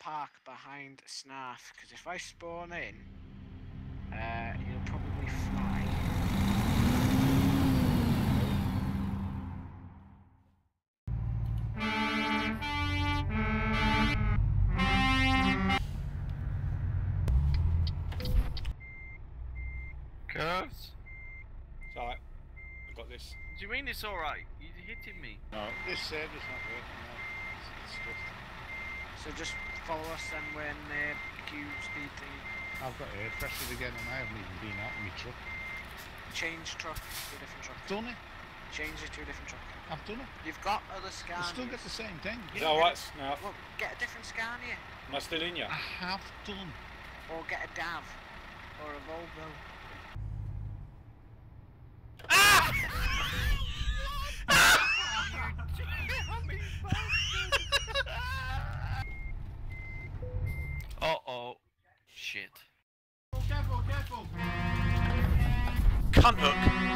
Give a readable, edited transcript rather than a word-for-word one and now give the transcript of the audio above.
park behind Snarf, because if I spawn in, he'll probably fly. Kurvz? It's alright. I've got this. Do you mean it's alright? You're hitting me. No, this server's not working now. It's just... So just follow us then when Q's need to I've got air pressure again and I haven't even been out of my truck. change truck to a different truck. Done it. Change it to a different truck. I've done it. You've got other I Scanias. still get the same thing. Is that alright now? Well, get a different Scania. Am I still in you? I have done. Or get a DAV. Or a Volvo. Ah! Uh-oh. Shit. Careful, careful. Cunt hook.